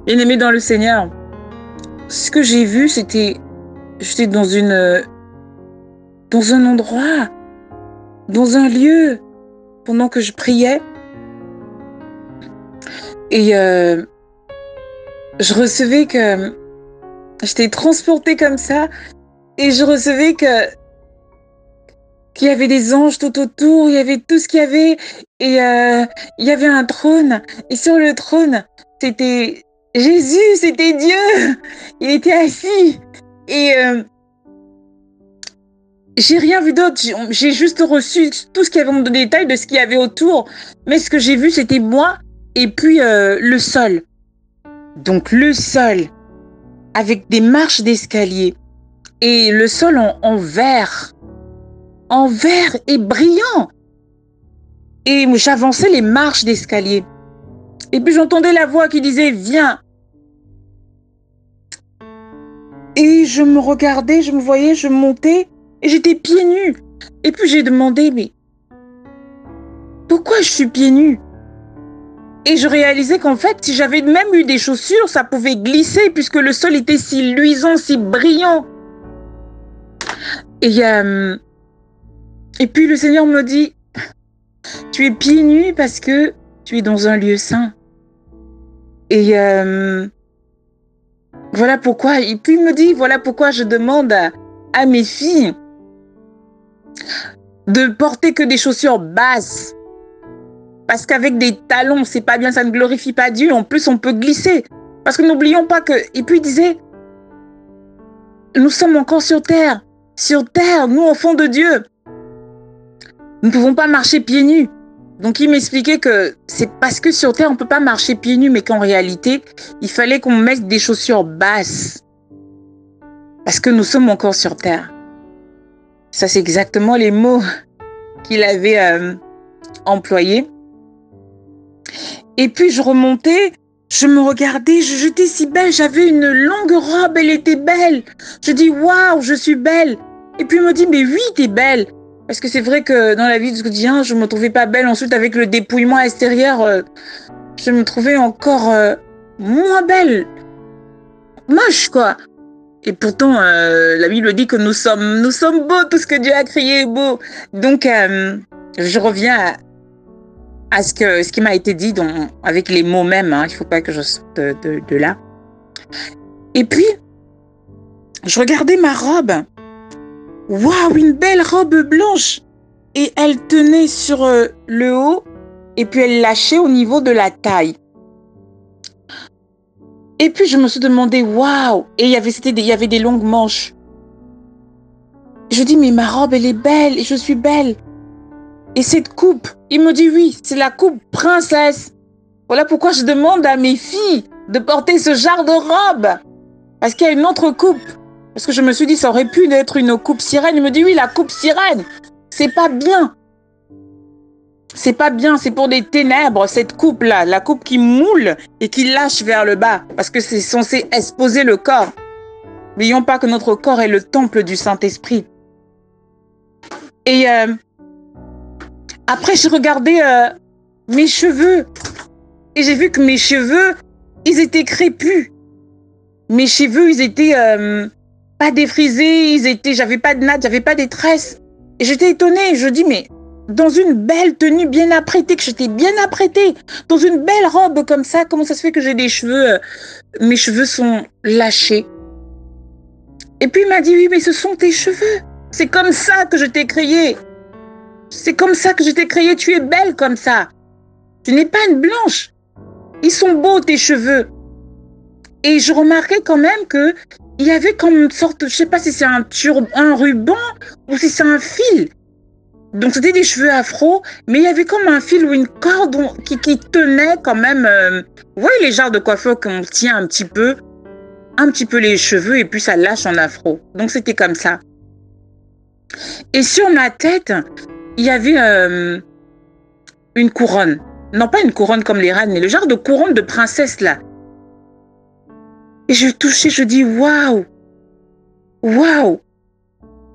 Bien-aimé dans le Seigneur, ce que j'ai vu, j'étais dans un endroit, dans un lieu, pendant que je priais. Et je recevais que j'étais transportée comme ça, et je recevais qu'il y avait des anges tout autour, il y avait tout ce qu'il y avait, et il y avait un trône, et sur le trône, c'était Jésus, c'était Dieu, il était assis, et j'ai rien vu d'autre, j'ai juste reçu tout ce qu'il y avait en détail de ce qu'il y avait autour, mais ce que j'ai vu, c'était moi, et puis le sol. Donc le sol, avec des marches d'escalier, et le sol en verre et brillant. Et j'avançais les marches d'escalier. Et puis j'entendais la voix qui disait « Viens ». Et je me regardais, je me voyais, je montais, et j'étais pieds nus. Et puis j'ai demandé « Mais pourquoi je suis pieds nus ?» Et je réalisais qu'en fait, si j'avais même eu des chaussures, ça pouvait glisser puisque le sol était si luisant, si brillant. Et puis le Seigneur me dit, tu es pieds nus parce que tu es dans un lieu saint. Et voilà pourquoi. Et puis il me dit, voilà pourquoi je demande à mes filles de porter que des chaussures basses. Parce qu'avec des talons, c'est pas bien, ça ne glorifie pas Dieu. En plus, on peut glisser. Parce que n'oublions pas que... Et puis il disait, nous sommes encore sur terre. Sur terre, nous, enfants de Dieu. Nous ne pouvons pas marcher pieds nus. Donc il m'expliquait que c'est parce que sur terre, on ne peut pas marcher pieds nus, mais qu'en réalité, il fallait qu'on mette des chaussures basses. Parce que nous sommes encore sur terre. Ça, c'est exactement les mots qu'il avait employés. Et puis je remontais, je me regardais, j'étais si belle, j'avais une longue robe, elle était belle. Je dis waouh, je suis belle. Et puis il me dit mais oui, t'es belle. Parce que c'est vrai que dans la vie du quotidien, je me trouvais pas belle. Ensuite avec le dépouillement extérieur, je me trouvais encore moins belle, moche quoi. Et pourtant la Bible dit que nous sommes beaux, tout ce que Dieu a créé est beau. Donc je reviens à ce qui m'a été dit avec les mots mêmes. Hein. Il ne faut pas que je sorte de là. Et puis, je regardais ma robe. Waouh, une belle robe blanche. Et elle tenait sur le haut et puis elle lâchait au niveau de la taille. Et puis, je me suis demandé, waouh. Et il y avait des longues manches. Je dis, mais ma robe, elle est belle et je suis belle. Et cette coupe, il me dit oui, c'est la coupe princesse. Voilà pourquoi je demande à mes filles de porter ce genre de robe. Parce qu'il y a une autre coupe. Parce que je me suis dit, ça aurait pu être une coupe sirène. Il me dit oui, la coupe sirène. C'est pas bien. C'est pas bien, c'est pour des ténèbres, cette coupe-là. La coupe qui moule et qui lâche vers le bas. Parce que c'est censé exposer le corps. N'oublions pas que notre corps est le temple du Saint-Esprit. Et après, j'ai regardé mes cheveux et j'ai vu que mes cheveux, ils étaient crépus. Mes cheveux, ils étaient pas défrisés, j'avais pas de nattes, j'avais pas des tresses. Et j'étais étonnée, je dis, mais dans une belle tenue bien apprêtée, que j'étais bien apprêtée, dans une belle robe comme ça, comment ça se fait que j'ai des cheveux, mes cheveux sont lâchés. Et puis il m'a dit, oui, mais ce sont tes cheveux. C'est comme ça que je t'ai créé. C'est comme ça que je t'ai créé, tu es belle comme ça. Tu n'es pas une blanche. Ils sont beaux tes cheveux. Et je remarquais quand même que il y avait comme une sorte, je sais pas si c'est un ruban ou si c'est un fil. Donc c'était des cheveux afro, mais il y avait comme un fil ou une corde qui tenait quand même. Vous voyez les genres de coiffure qu'on tient un petit peu les cheveux et puis ça lâche en afro. Donc c'était comme ça. Et sur ma tête, il y avait une couronne. Non, pas une couronne comme les reines, mais le genre de couronne de princesse, là. Et je touchais, je dis, waouh! Waouh!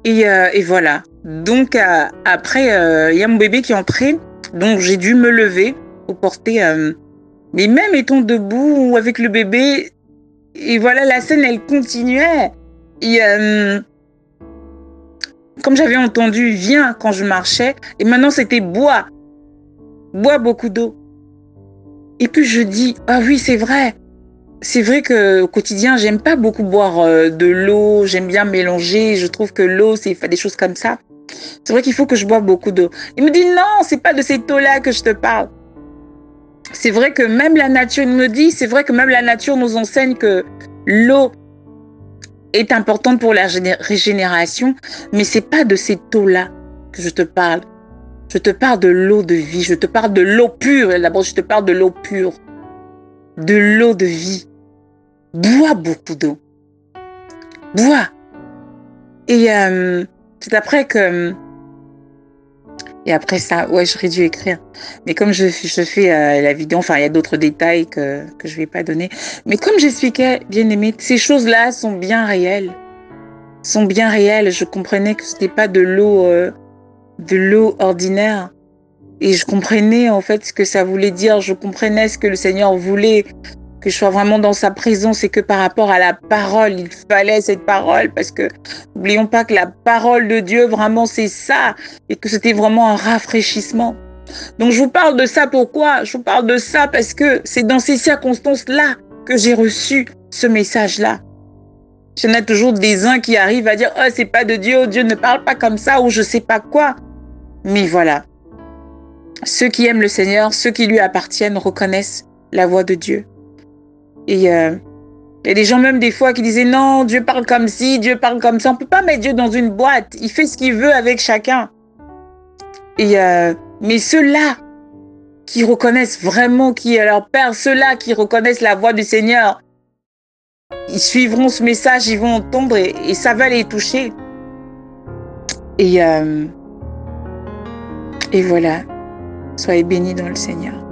Et voilà. Donc, après, il y a mon bébé qui est entré. Donc, j'ai dû me lever pour porter Mais même étant debout ou avec le bébé, et voilà, la scène, elle continuait. Et comme j'avais entendu, viens quand je marchais, et maintenant c'était bois. Bois beaucoup d'eau. Et puis je dis, ah oui, c'est vrai. C'est vrai que au quotidien, j'aime pas beaucoup boire de l'eau, j'aime bien mélanger, je trouve que l'eau, c'est faire des choses comme ça. C'est vrai qu'il faut que je boive beaucoup d'eau. Il me dit, non, c'est pas de cette eau-là que je te parle. C'est vrai que même la nature, il me dit, c'est vrai que même la nature nous enseigne que l'eau est importante pour la régénération, mais c'est pas de cette eau-là que je te parle. Je te parle de l'eau de vie, je te parle de l'eau pure. D'abord, je te parle de l'eau pure, de l'eau de vie. Bois beaucoup d'eau. Bois. Et c'est après que... Et après ça, ouais, j'aurais dû écrire. Mais comme je fais la vidéo, enfin, il y a d'autres détails que je vais pas donner. Mais comme j'expliquais, bien aimé, ces choses-là sont bien réelles. Sont bien réelles. Je comprenais que ce n'était pas de l'eau ordinaire. Et je comprenais en fait ce que ça voulait dire. Je comprenais ce que le Seigneur voulait, que je sois vraiment dans sa présence et que par rapport à la parole, il fallait cette parole parce que n'oublions pas que la parole de Dieu, vraiment, c'est ça et que c'était vraiment un rafraîchissement. Donc, je vous parle de ça pourquoi? Je vous parle de ça parce que c'est dans ces circonstances-là que j'ai reçu ce message-là. Il y en a toujours des uns qui arrivent à dire « Oh, c'est pas de Dieu, Dieu ne parle pas comme ça » ou je sais pas quoi. Mais voilà. Ceux qui aiment le Seigneur, ceux qui lui appartiennent, reconnaissent la voix de Dieu. Et il y a des gens même des fois qui disaient non, Dieu parle comme ci, Dieu parle comme ça. On ne peut pas mettre Dieu dans une boîte. Il fait ce qu'il veut avec chacun. Et mais ceux-là qui reconnaissent vraiment qui est leur Père, ceux-là qui reconnaissent la voix du Seigneur, ils suivront ce message, ils vont entendre et ça va les toucher. Et voilà. Soyez bénis dans le Seigneur.